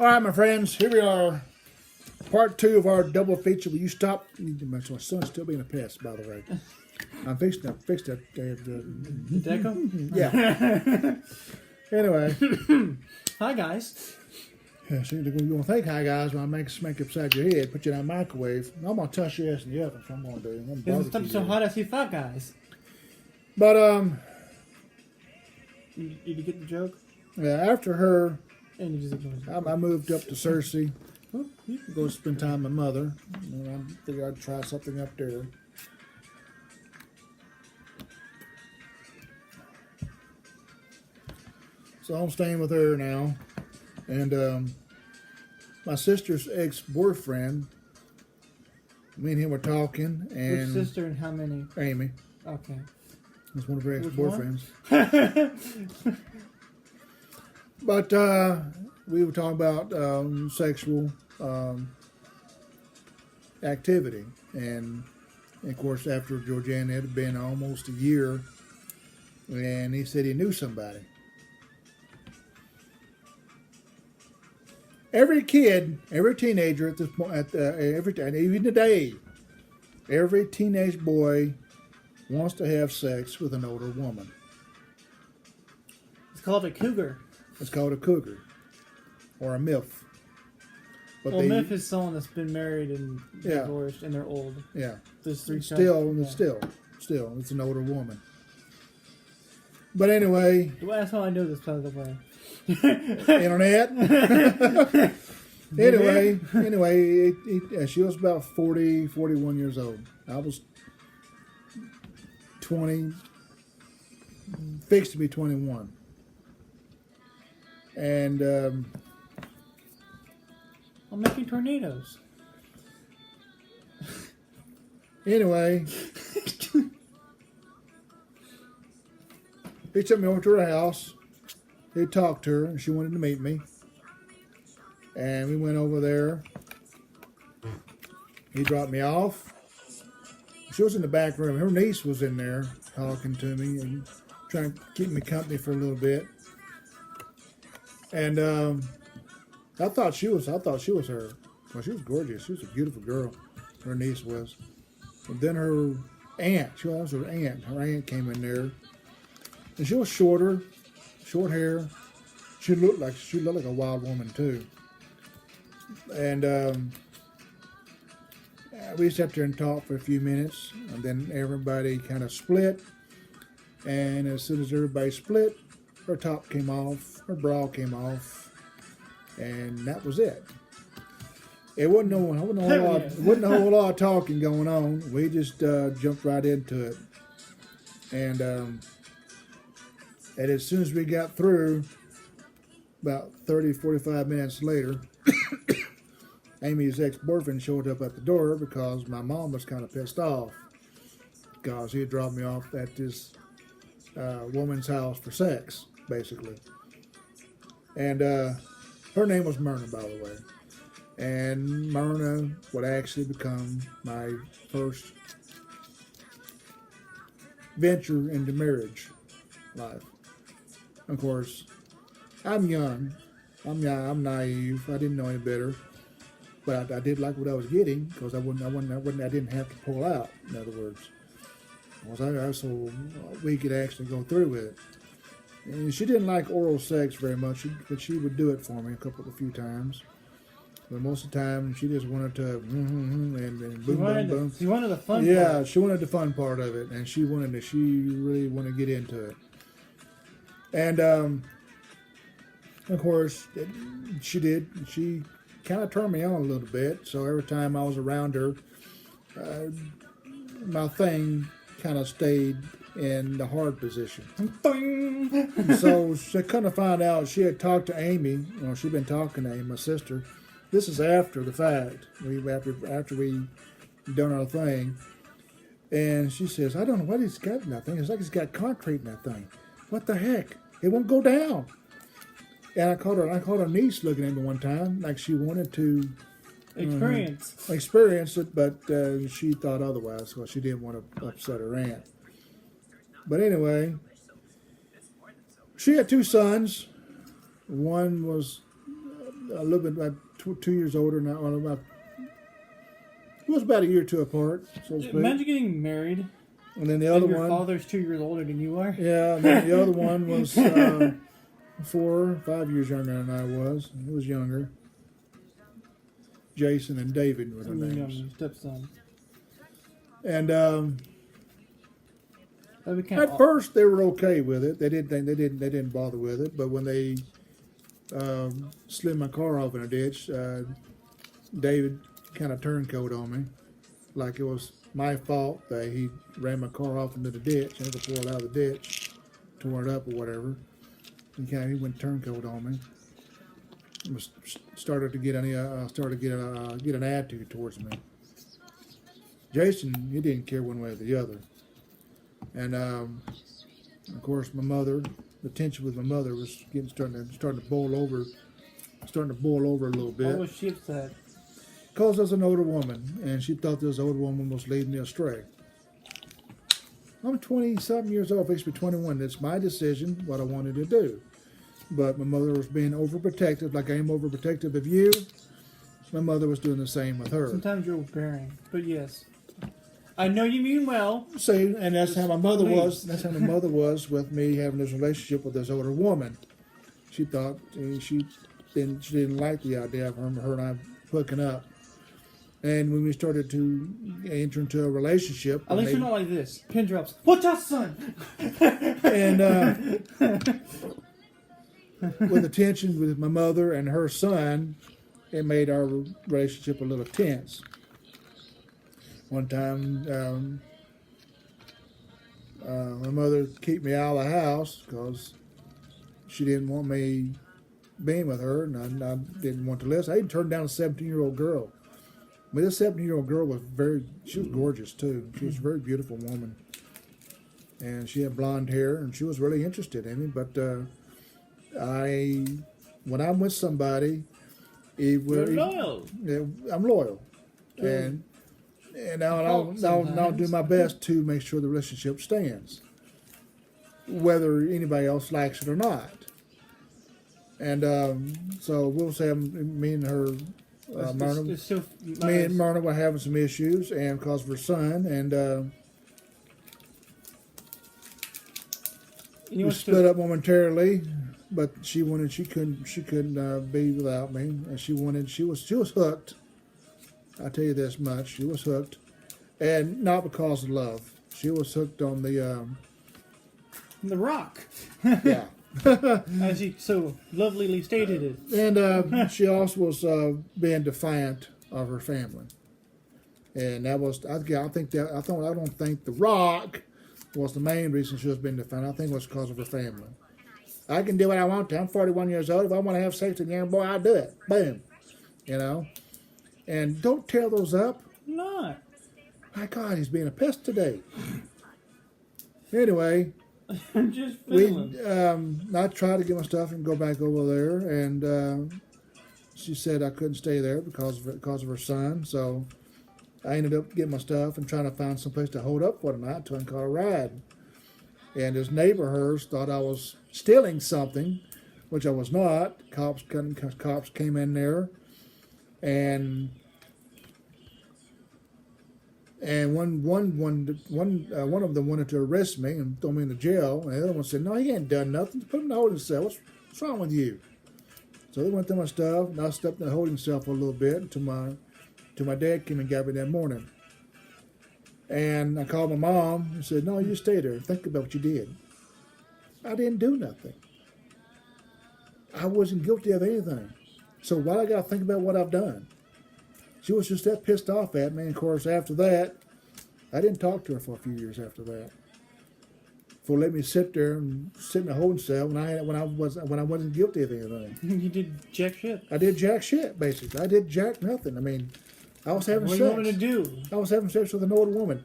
All right, my friends, here we are. Part 2 of our double feature. Will you stop? My son's still being a pest, by the way. I'm fixing that. Deco? Yeah. Anyway. Hi, guys. Yeah, so you're going to think, hi, guys, when I make a smack upside your head, put you in a microwave. I'm going to toss your ass in the oven. That's what I'm going to do. I'm Because it's not so hot as you thought, guys. But, Did you get the joke? yeah, after her, And you just ignored it. I moved up to Cersei. Go spend time with my mother. And I figured I'd try something up there. So I'm staying with her now. And my sister's ex-boyfriend, me and him were talking. And Which sister and how many? Amy. Okay. That's one of her ex-boyfriends. Which But we were talking about sexual activity. And, of course, after Georgiana, it had been almost a year. And he said he knew somebody. Every kid, every teenager at this point, even today, every teenage boy wants to have sex with an older woman. It's called a cougar. It's called a cougar or a MILF. But Well, MILF is someone that's been married and divorced and they're old. Yeah. There's three Still, it's an older woman. But anyway. That's how I know this, by the way. Internet. anyway, she was about 40, 41 years old. I was 20, fixed to be 21. And I'm making tornadoes. Anyway, he took me over to her house. He talked to her, and she wanted to meet me. And we went over there. He dropped me off. She was in the back room. Her niece was in there talking to me and trying to keep me company for a little bit. And I thought she was her. Well, she was gorgeous. She was a beautiful girl. Her niece was. And then her aunt. She was her aunt. Her aunt came in there, and she was shorter. Short hair. She looked like a wild woman too. And we sat there and talked for a few minutes, and then everybody kind of split. And as soon as everybody split, her top came off, her bra came off, and that was it. It wasn't a whole lot of talking going on. We just jumped right into it, and as soon as we got through, about 30, 45 minutes later, Amy's ex-boyfriend showed up at the door because my mom was kind of pissed off because he had dropped me off at this woman's house for sex, basically. And her name was Myrna, by the way. And Myrna would actually become my first venture into marriage life. Of course, I'm young. I'm naive. I didn't know any better, but I did like what I was getting because I didn't have to pull out. In other words, so we could actually go through with it. And she didn't like oral sex very much, but she would do it for me a few times. But most of the time, she just wanted to and boom, boom, boom. She wanted the fun part. Yeah, she wanted the fun part of it, and she really wanted to get into it. And, of course, she did. She kind of turned me on a little bit. So every time I was around her, my thing kind of stayed in the hard position. So she couldn't find out. She had talked to Amy. Well, she'd been talking to Amy, my sister. This is after the fact. After we done our thing. And she says, I don't know what he's got in that thing. It's like he's got concrete in that thing. What the heck? It won't go down. And I caught her niece looking at me one time, like she wanted to experience it, but she thought otherwise, so she didn't want to upset her aunt. But anyway, she had two sons. One was a little bit about 2 years older now. About it was about a year or two apart, so to speak. Imagine getting married. And then the other your one, father's 2 years older than you are. yeah. And then the other one was 4 or 5 years younger than I was. He was younger. Jason and David were their names. Stepson. And At first they were okay with it. They didn't bother with it. But when they slid my car off in a ditch, David kind of turncoat on me, like it was my fault that he ran my car off into the ditch and it pulled out of the ditch, tore it up or whatever. And he went turncoat on me. Started to get an attitude towards me. Jason, he didn't care one way or the other. And of course, my mother, the tension with my mother was starting to boil over a little bit. Why was she upset? Because I was an older woman, and she thought this older woman was leading me astray. I'm 20-something years old, fixing to be 21. It's my decision what I wanted to do. But my mother was being overprotective, like I am overprotective of you. My mother was doing the same with her. Sometimes you're overbearing, but yes. I know you mean well. See, and that's how my mother was. That's how my mother was with me having this relationship with this older woman. She thought she didn't like the idea of her and I hooking up. And when we started to enter into a relationship, at least you're not like this. Pin drops. Watch out, son. And with the tension with my mother and her son, it made our relationship a little tense. One time, my mother kept me out of the house because she didn't want me being with her, and I didn't want to listen. I even turned down a 17-year-old girl. I mean, this 17-year-old girl she was gorgeous too. She was a very beautiful woman. And she had blonde hair, and she was really interested in me. But when I'm with somebody, You're loyal. I'm loyal. And I'll do my best to make sure the relationship stands, whether anybody else likes it or not. And so we'll say me and her, Myrna were having some issues, and because of her son, and we split up momentarily. But she couldn't be without me, and she was hooked. I'll tell you this much: she was hooked, and not because of love. She was hooked on the rock. Yeah. As you so lovelily stated it. And she also was being defiant of her family, and that was I don't think the rock was the main reason she was being defiant. I think it was because of her family. I can do what I want to. I'm 41 years old. If I want to have sex with a young boy, I'll do it. Boom. And don't tear those up. Not. My God, he's being a pest today. Anyway, I'm just feeling. I tried to get my stuff and go back over there, and she said I couldn't stay there because of her son. So I ended up getting my stuff and trying to find some place to hold up for the night until I can call a ride. And this neighbor of hers thought I was stealing something, which I was not. Cops came in there, and one of them wanted to arrest me and throw me in the jail, and the other one said, "No, he ain't done nothing. Put him in the holding cell. What's wrong with you?" So they went through my stuff, and I stepped in the holding cell for a little bit until my dad came and got me that morning. And I called my mom and said, "No, you stay there. Think about what you did." I didn't do nothing. I wasn't guilty of anything. So why do I got to think about what I've done? She was just that pissed off at me. And of course, after that, I didn't talk to her for a few years after that. For let me sit there and sit in a holding cell when I wasn't guilty of anything. You did jack shit. I did jack shit, basically. I did jack nothing. I mean, I was having sex. What do you want to do? I was having sex with an older woman.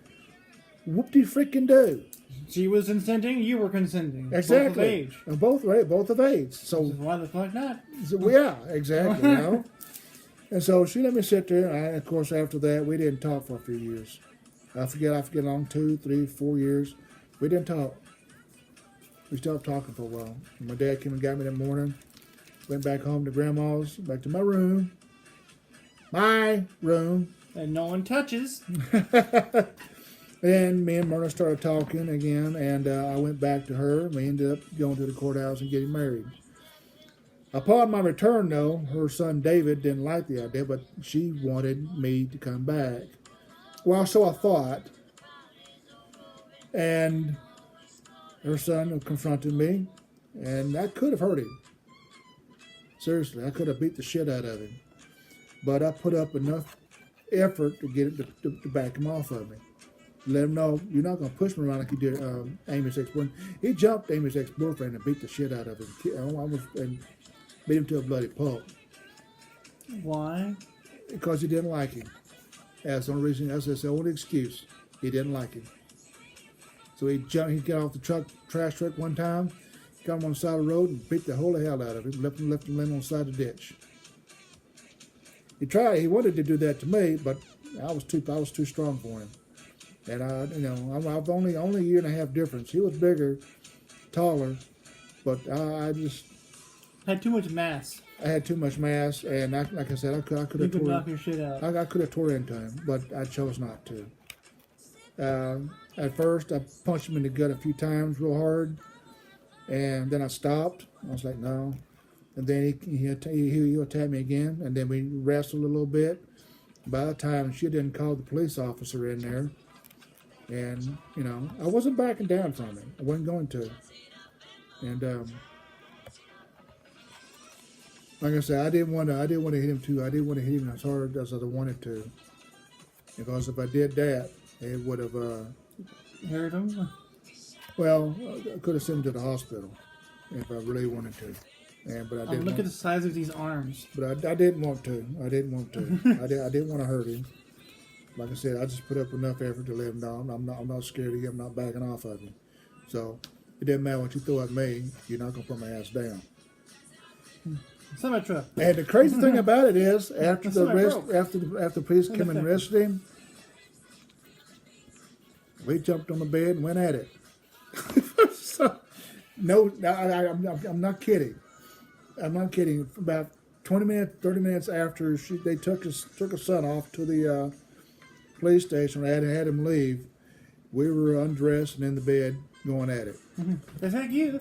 Whoop-de-freaking-do. She was consenting, you were consenting. Exactly. Both of age. Both of age. So why the fuck not? So, yeah, exactly. And so she let me sit there, and of course, after that, we didn't talk for a few years. I forget along 2, 3, 4 years. We didn't talk. We stopped talking for a while. And my dad came and got me that morning, Went back home to Grandma's, back to my room. My room. And no one touches. And me and Myrna started talking again, and I went back to her, and we ended up going to the courthouse and getting married. Upon my return, though, her son David didn't like the idea, but she wanted me to come back. Well, so I thought. And her son confronted me, and I could have hurt him. Seriously, I could have beat the shit out of him. But I put up enough effort to get it to back him off of me. Let him know, you're not going to push me around like you did Amy's ex-boyfriend. He jumped Amy's ex-boyfriend and beat the shit out of him. And beat him to a bloody pulp. Why? Because he didn't like him. That's the only reason. That's the only excuse. He didn't like him. So he got off the trash truck one time, got him on the side of the road and beat the whole hell out of him, left him laying on the side of the ditch. He wanted to do that to me, but I was too strong for him. And I've only a year and a half difference. He was bigger, taller, but I just had too much mass. I had too much mass, and like I said, I could have tore knock your shit out. I could have tore into him, but I chose not to. At first, I punched him in the gut a few times real hard, and then I stopped. I was like, no. And then he attacked me again, and then we wrestled a little bit. By the time she didn't call the police officer in there, and I wasn't backing down from him. I wasn't going to. And like I said, I didn't want to hit him too. I didn't want to hit him as hard as I wanted to, because if I did that, it would have hurt him. Well, I could have sent him to the hospital if I really wanted to. But I didn't. Look at the size of these arms. But I didn't want to. I didn't want to. I didn't want to hurt him. Like I said, I just put up enough effort to let him know I'm not scared of him. I'm not backing off of him. So it didn't matter what you throw at me. You're not gonna put my ass down. Semi-truck. And the crazy thing about it is, after the police came and arrested him, we jumped on the bed and went at it. So, no, I'm not kidding. I'm not kidding. About 20 minutes, 30 minutes after they took his son off to the police station, and had him leave, we were undressed and in the bed going at it. Just like you.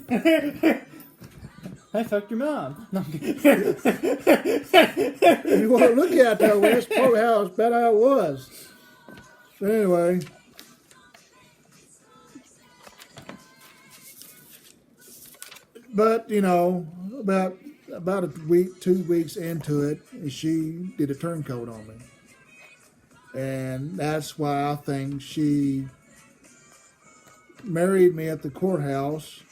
I fucked your mom. No. If you want to look at it that way, that's probably how it was. So anyway. But, about a week, 2 weeks into it, she did a turncoat on me. And that's why I think she married me at the courthouse,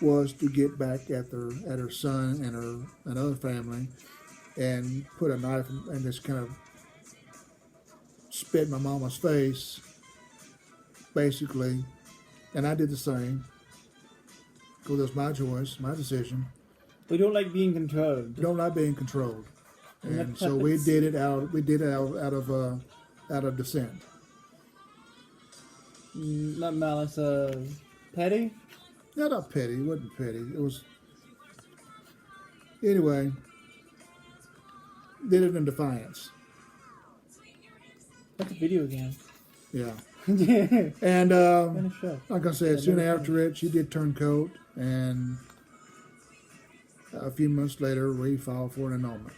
was to get back at her son and another family, and put a knife and just kind of spit in my mama's face, basically. And I did the same. Because it was my choice, my decision. We don't like being controlled. We don't like being controlled, and so we did it out of dissent. Not malice, petty. No, not petty. It wasn't petty. It was anyway. Did it in defiance. That's a video game. Yeah. Yeah. And like I said, soon after it, she did turncoat, and a few months later, we filed for an annulment.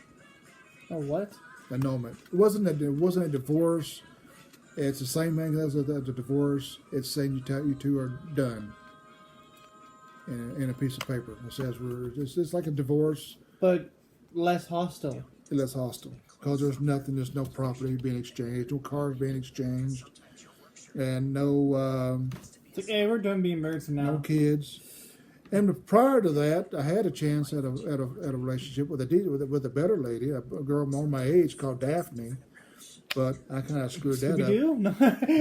Oh, what? Annulment. It wasn't a divorce. It's the same thing as a divorce. It's saying you two are done. In a piece of paper, it says it's like a divorce, but less hostile. Less hostile, because there's no property being exchanged, no cars being exchanged, and no. It's like, hey, we're done being married from now. No kids. And prior to that, I had a chance at a relationship with a better lady, a girl more my age called Daphne, but I kind of screwed that up.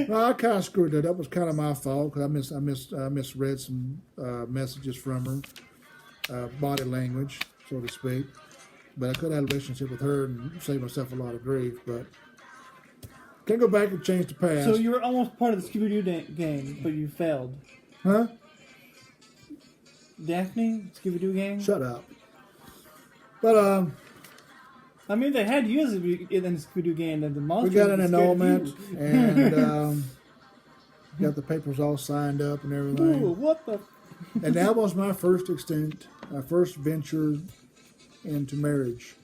No, I kind of screwed that up. It was kind of my fault because I misread some messages from her, body language, so to speak. But I could have had a relationship with her and save myself a lot of grief. But can't go back and change the past. So you were almost part of the Scooby-Doo game, but you failed. Huh? Daphne, Scooby-Doo gang? Shut up. But I mean, they had you as in the Scooby-Doo game, and the monster. We got an annulment, and got the papers all signed up and everything. Ooh, what the? And that was my first venture into marriage,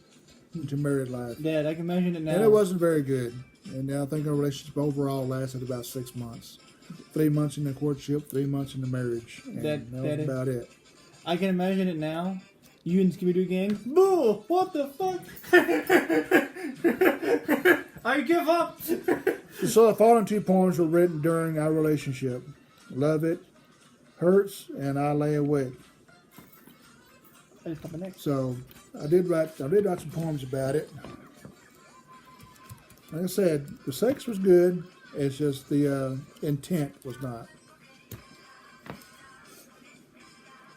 into married life. Dad, I can imagine it now. And it wasn't very good. And I think our relationship overall lasted about 6 months. 3 months in the courtship, 3 months in the marriage. And that was about it. I can imagine it now. You and Scooby-Doo gang. Boo! What the fuck? I give up. So the following 2 poems were written during our relationship. Love It Hurts and I Lay Awake. So I did write some poems about it. Like I said, the sex was good. It's just the intent was not.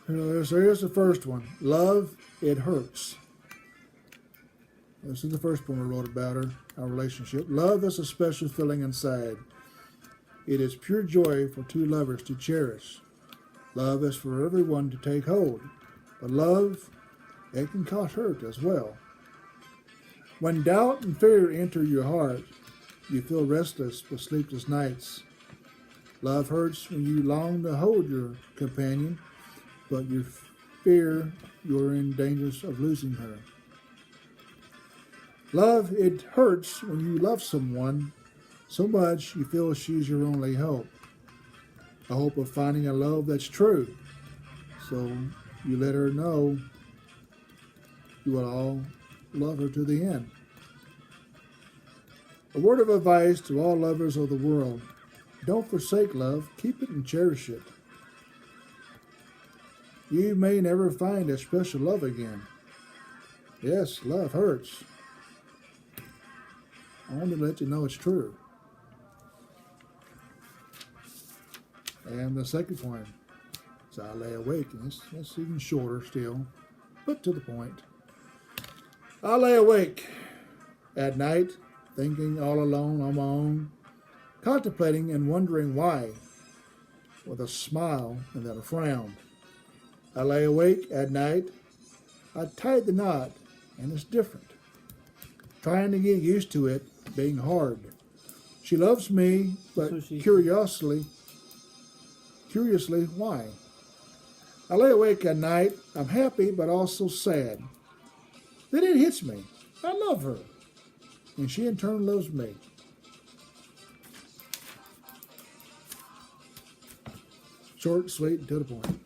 So here's the first one. Love, It Hurts. This is the first poem I wrote about our relationship. Love is a special feeling inside. It is pure joy for 2 lovers to cherish. Love is for everyone to take hold. But love, it can cause hurt as well. When doubt and fear enter your heart, you feel restless with sleepless nights. Love hurts when you long to hold your companion, but you fear you're in danger of losing her. Love, it hurts when you love someone so much you feel she's your only hope. A hope of finding a love that's true. So you let her know you will all love her to the end. A word of advice to all lovers of the world. Don't forsake love. Keep it and cherish it. You may never find a special love again. Yes, love hurts. I want to let you know it's true. And the second poem is I Lay Awake. And it's even shorter still, but to the point. I lay awake at night, thinking all alone on my own, contemplating and wondering why, with a smile and then a frown. I lay awake at night. I tied the knot, and it's different. Trying to get used to it being hard. She loves me, but curiously, why? I lay awake at night. I'm happy, but also sad. Then it hits me. I love her, and she in turn loves me. Short, sweet, and to the point.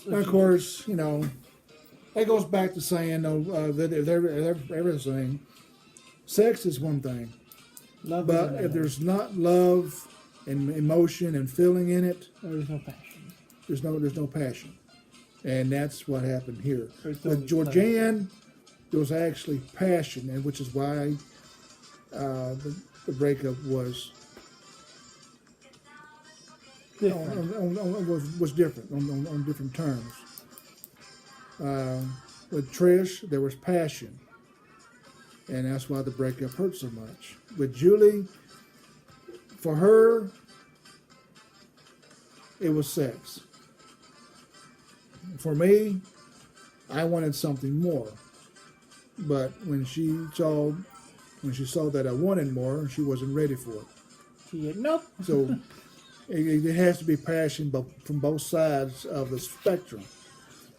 And of course, you know, that goes back to saying that everything. Sex is one thing, but if there's not love and emotion and feeling in it, there's no passion. There's no passion, and that's what happened here. With Georgianne, there was actually passion, and which is why the breakup was different. Was different on different terms. With Trish, there was passion, and that's why the breakup hurt so much. With Julie, for her, it was sex. For me, I wanted something more, but when she saw that I wanted more, she wasn't ready for it. She said, nope. So it has to be passion, but from both sides of the spectrum.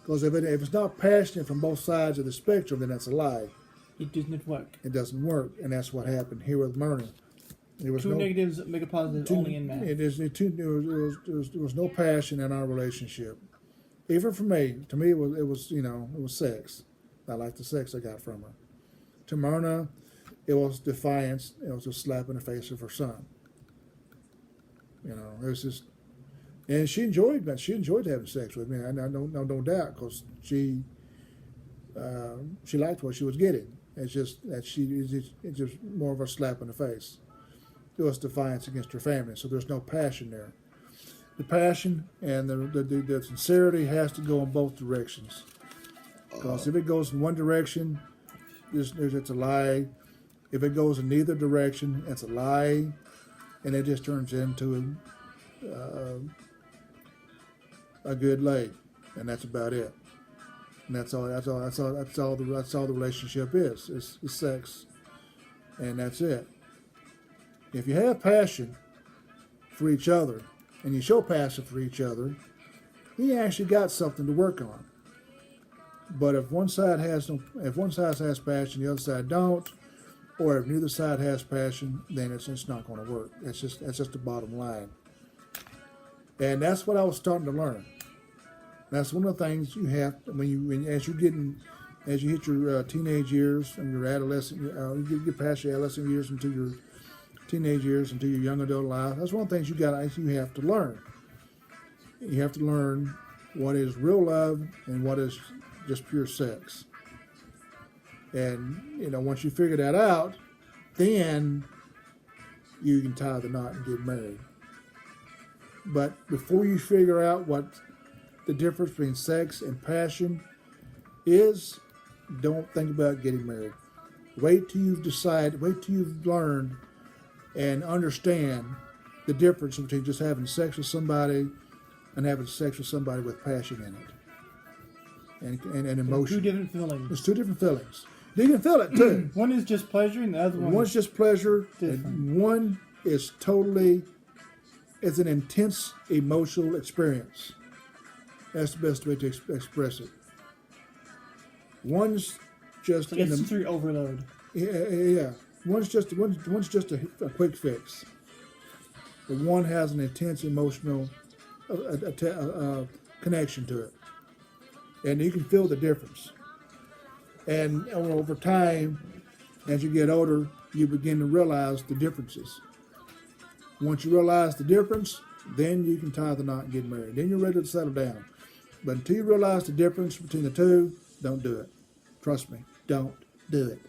Because if it's not passionate from both sides of the spectrum, then that's a lie. It doesn't work. It doesn't work, and that's what happened here with Myrna. There was two negatives make a positive only in math. There was no passion in our relationship. Even for me, to me, it was sex. I liked the sex I got from her. To Myrna, it was defiance. It was a slap in the face of her son. You know, it was just. And she enjoyed having sex with me. I no doubt, because she liked what she was getting. It's just that it's just more of a slap in the face. It was defiance against her family, so there's no passion there. The passion and the sincerity has to go in both directions. Because if it goes in one direction, it's a lie. If it goes in neither direction, it's a lie, and it just turns into a good lay, and that's about it. And that's all the relationship is. It's sex, and that's it. If you have passion for each other, and you show passion for each other, then you actually got something to work on. But if one side has passion, the other side don't, or if neither side has passion, then it's just not going to work. That's just the bottom line. And that's what I was starting to learn. That's one of the things you have as you hit your teenage years and your adolescent, you get past your adolescent years into your teenage years into your young adult life. That's one of the things you have to learn. You have to learn what is real love and what is just pure sex. And once you figure that out, then you can tie the knot and get married. But before you figure out what the difference between sex and passion is, don't think about getting married. Wait till you've learned and understand the difference between just having sex with somebody and having sex with somebody with passion in it and emotion. Two different feelings. There's two different feelings. You can feel it too. One is just pleasure and the other One's just pleasure, different. and one is it's an intense emotional experience. That's the best way to express it. One's just it's sensory overload. Yeah. One's just a quick fix. But one has an intense emotional connection to it, and you can feel the difference. And over time, as you get older, you begin to realize the differences. Once you realize the difference, then you can tie the knot and get married. Then you're ready to settle down. But until you realize the difference between the two, don't do it. Trust me, don't do it.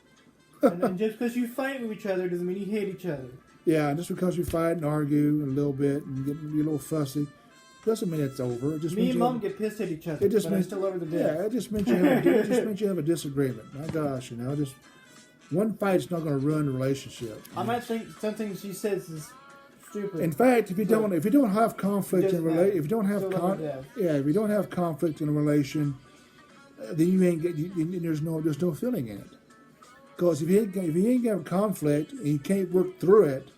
And just because you fight with each other doesn't mean you hate each other. Yeah, just because you fight and argue a little bit and get a little fussy, doesn't mean it's over. It just Me means and Mom get pissed at each other, it just but means, I still love her to death. Yeah, it just means you have a disagreement. My gosh, just one fight's not going to ruin the relationship. I might think something she says is stupid. In fact, if you don't have conflict in if you don't have if you don't have conflict in a relation, then you ain't there's no feeling in it. Because if you ain't got conflict and you can't work through it,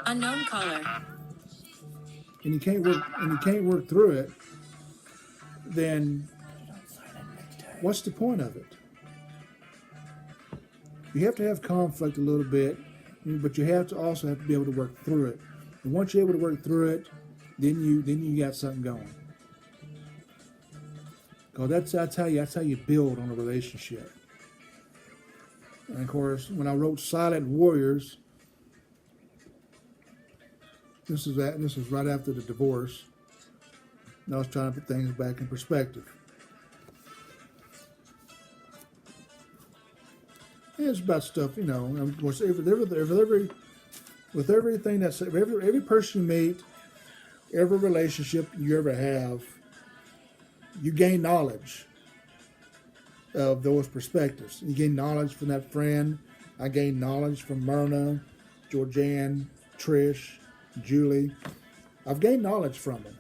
unknown caller, and you can't work through it, then what's the point of it? You have to have conflict a little bit, but you also have to be able to work through it. And once you're able to work through it, then you got something going. Because that's how you build on a relationship. And of course, when I wrote Silent Warriors, this is right after the divorce. And I was trying to put things back in perspective. And it's about stuff, of course, with everything every person you meet, every relationship you ever have, you gain knowledge of those perspectives. You gain knowledge from that friend. I gained knowledge from Myrna, Georgianne, Trish, Julie. I've gained knowledge from them.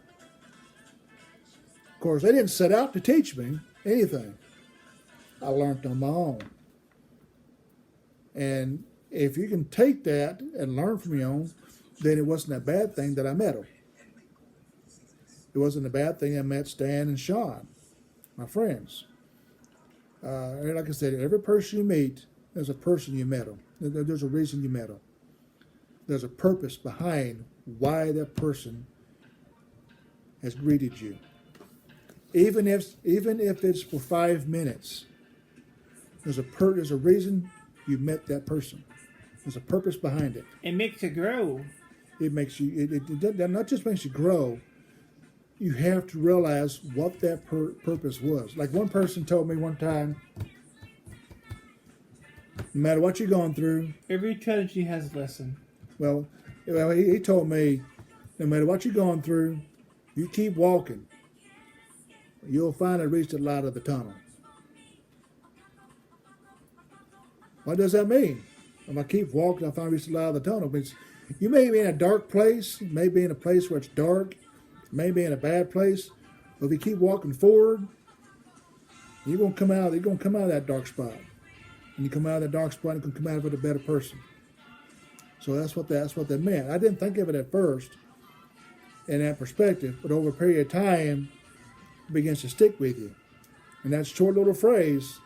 Of course, they didn't set out to teach me anything. I learned on my own. And if you can take that and learn from your own, then it wasn't a bad thing that I met them. It wasn't a bad thing I met Stan and Sean, my friends. Like I said, every person you meet, there's a person you met them. There's a reason you met them. There's a purpose behind why that person has greeted you. Even if it's for 5 minutes, there's a reason you met that person. There's a purpose behind it. It makes you grow. It makes you. It not just makes you grow. You have to realize what that purpose was. Like one person told me one time, no matter what you're going through, every tragedy has a lesson. Well, he told me, no matter what you're going through, you keep walking. You'll finally reach the light of the tunnel. What does that mean? If I keep walking, I'll finally reach the light of the tunnel. It means you may be in a dark place, you may be in a place where it's dark, you may be in a bad place, but if you keep walking forward, You're gonna come out. You're gonna come out of that dark spot. And you come out of that dark spot, and you can come out of it a better person. So that's what that meant. I didn't think of it at first in that perspective, but over a period of time, it begins to stick with you. And that short little phrase,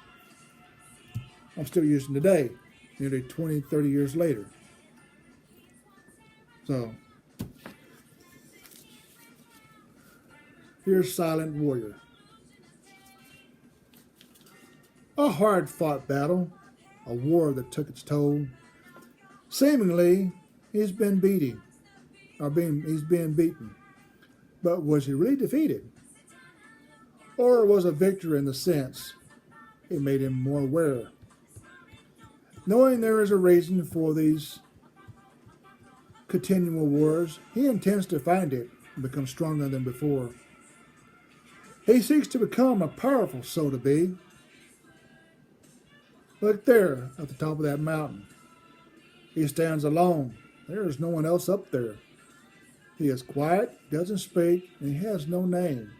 I'm still using today, nearly 20, 30 years later. So, here's Silent Warrior. A hard-fought battle, a war that took its toll. Seemingly, he's been beaten. But was he really defeated? Or was a victor in the sense it made him more aware? Knowing there is a reason for these continual wars, he intends to find it and become stronger than before. He seeks to become a powerful so to be. Look there at the top of that mountain. He stands alone. There is no one else up there. He is quiet, doesn't speak, and he has no name.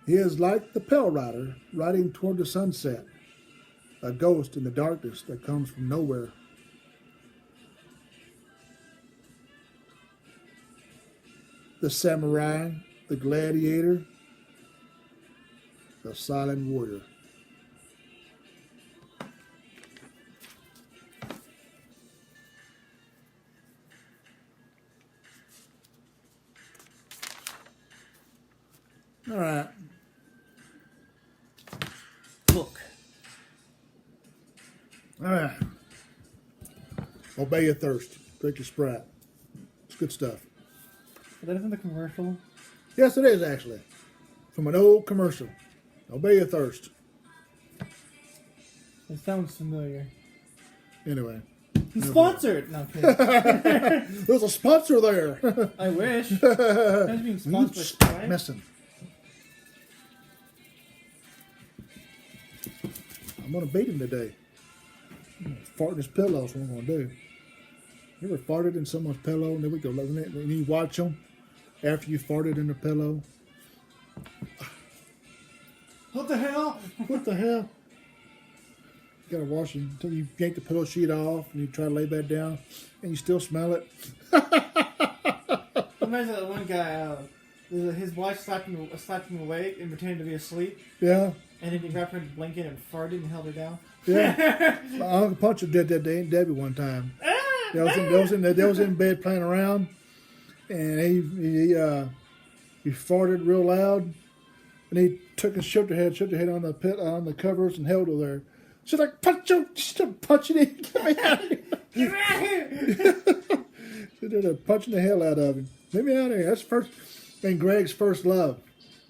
He is like the Pale Rider riding toward the sunset, a ghost in the darkness that comes from nowhere. The samurai, the gladiator, the silent warrior. All right. Book. All right. Obey your thirst. Drink your Sprite. It's good stuff. Is that in the commercial? Yes, it is actually. From an old commercial. Obey your thirst. It sounds familiar. Anyway. He's sponsored! No, I'm kidding. There's a sponsor there. I wish. Imagine being sponsored by Stop Sprite. messing. I'm going to beat him today. Fart in his pillow is what I'm going to do. You ever farted in someone's pillow and then we go, and you watch them after you farted in the pillow? What the hell? What the hell? You got to wash it until you yank the pillow sheet off and you try to lay back down and you still smell it. Imagine that one guy, his wife slapped him awake and pretended to be asleep. Yeah. And then he wrapped her in a blanket and farted and held her down. Yeah. My Uncle Puncher did that to Aunt Debbie one time. They was in bed playing around, and he farted real loud, and he took and shook her head on the covers and held her there. She's like, punching him, get me out of here. Get me out of here! She did punching the hell out of him. Get me out of here. That's Greg's first love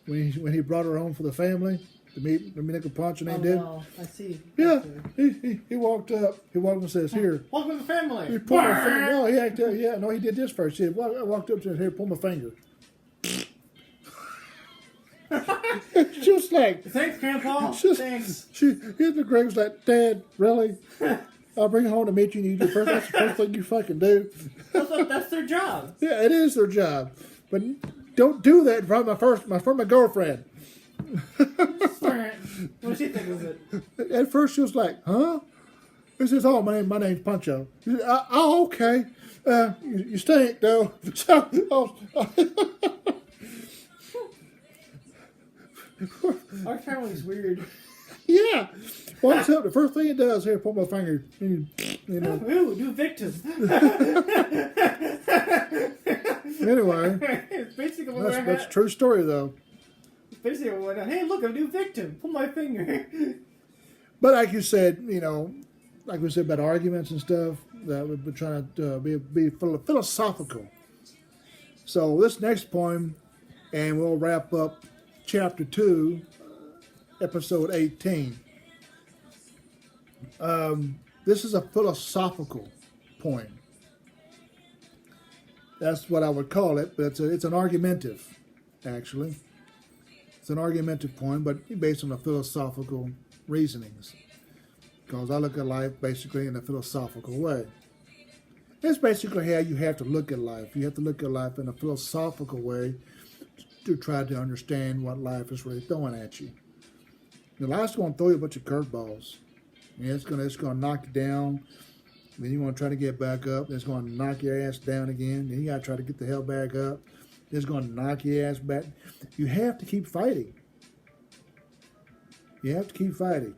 when he brought her home for the family. To meet Uncle Punch and Aunt Debbie. No, I see. Yeah, he walked up. He walked and says, "Here, welcome to the family." He pulled my finger. No, he acted. Yeah, no, he did this first. He said, I walked up to him. Here, pull my finger. She was like, "Thanks, Grandpa. Thanks." Greg was like, "Dad, really? I'll bring you home to meet you. And that's the first thing you fucking do." That's their job. Yeah, it is their job, but don't do that in front of my girlfriend. What did she think of it? At first, she was like, "Huh?" He says, "Oh, my name's Pancho." She said, "Oh, okay. You stink, though." Our family's weird. Yeah. Walks up, the first thing he does, here, pull my finger. You know. Ooh, new victim. Anyway, It's basically that's a true story, though. Basically, I went, hey, look, a new victim. Pull my finger. But like you said, like we said about arguments and stuff, that we've been trying to be philosophical. So this next poem, and we'll wrap up chapter 2, episode 18. This is a philosophical poem. That's what I would call it, but it's an argumentative, actually. It's an argumentative poem, but based on the philosophical reasonings. Because I look at life basically in a philosophical way. It's basically how you have to look at life. You have to look at life in a philosophical way to try to understand what life is really throwing at you. The life's going to throw you a bunch of curveballs. And it's going to knock you down. Then you want to try to get back up. It's going to knock your ass down again. Then you got to try to get the hell back up. It's going to knock your ass back. You have to keep fighting. You have to keep fighting.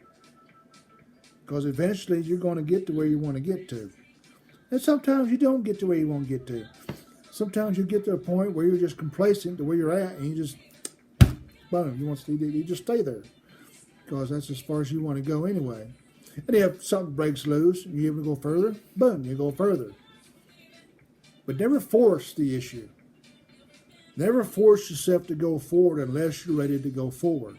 Because eventually you're going to get to where you want to get to. And sometimes you don't get to where you want to get to. Sometimes you get to a point where you're just complacent to where you're at, and you just, boom, you just stay there. Because that's as far as you want to go anyway. And if something breaks loose, and you able to go further, boom, you go further. But never force the issue. Never force yourself to go forward unless you're ready to go forward.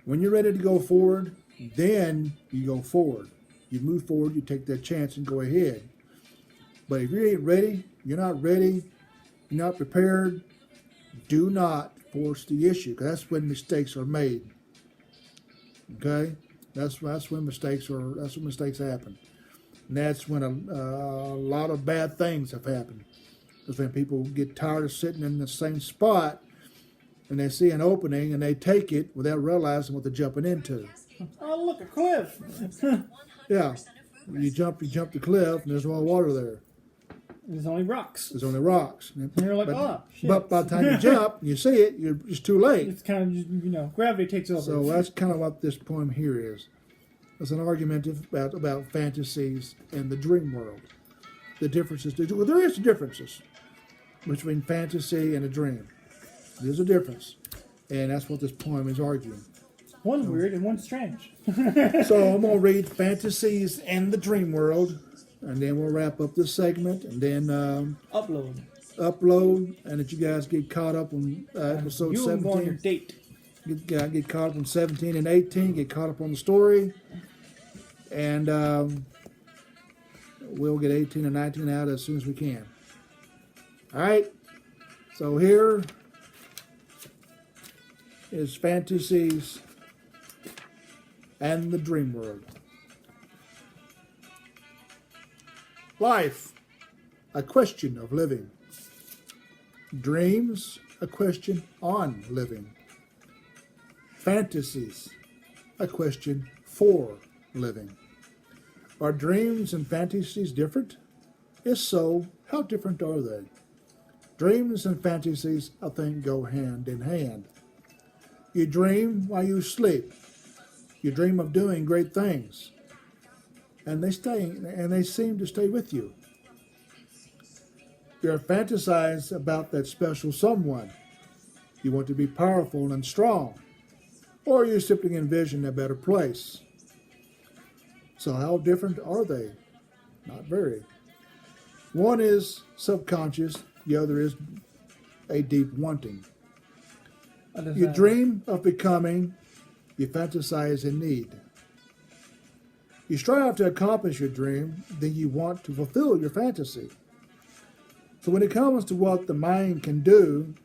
When you're ready to go forward, then you go forward. You move forward, you take that chance and go ahead. But if you ain't ready, you're not prepared, do not force the issue, because that's when mistakes are made. Okay? That's when mistakes happen. And that's when a lot of bad things have happened. Because when people get tired of sitting in the same spot and they see an opening and they take it without realizing what they're jumping into. Oh, look, a cliff. Yeah. You jump the cliff and there's no water there. There's only rocks. There's only rocks. And you're like, shit. But by the time you jump, you see it, it's too late. It's kind of, gravity takes over. So that's kind of what this poem here is. It's an argument about fantasies and the dream world. The differences. Well, there is differences between fantasy and a dream. There's a difference. And that's what this poem is arguing. One's weird and one's strange. So I'm going to read Fantasies and the Dream World, and then we'll wrap up this segment, and then upload, and that you guys get caught up on episode 17. You go on your date. Get caught up on 17 and 18, get caught up on the story, and we'll get 18 and 19 out as soon as we can. All right, so here is Fantasies and the Dream World. Life, a question of living. Dreams, a question on living. Fantasies, a question for living. Are dreams and fantasies different? If so, how different are they? Dreams and fantasies, I think, go hand in hand. You dream while you sleep. You dream of doing great things, and they seem to stay with you. You fantasize about that special someone. You want to be powerful and strong, or you simply envision a better place. So how different are they? Not very. One is subconscious, the other is a deep wanting. You dream of becoming, you fantasize in need. You strive to accomplish your dream, then you want to fulfill your fantasy. So when it comes to what the mind can do,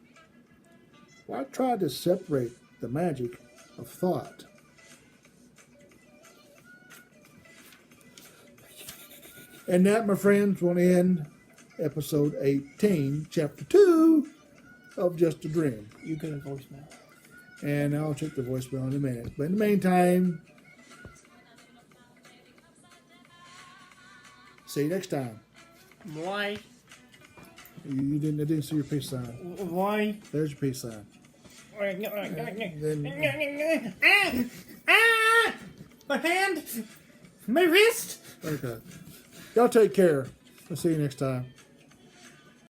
why try to separate the magic of thought? And that, my friends, will end episode 18, chapter 2 of Just a Dream. You get a voicemail. And I'll check the voicemail in a minute. But in the meantime, see you next time. Why? I didn't see your peace sign. Why? There's your peace sign. My hand! My wrist! Okay. Y'all take care. I'll see you next time.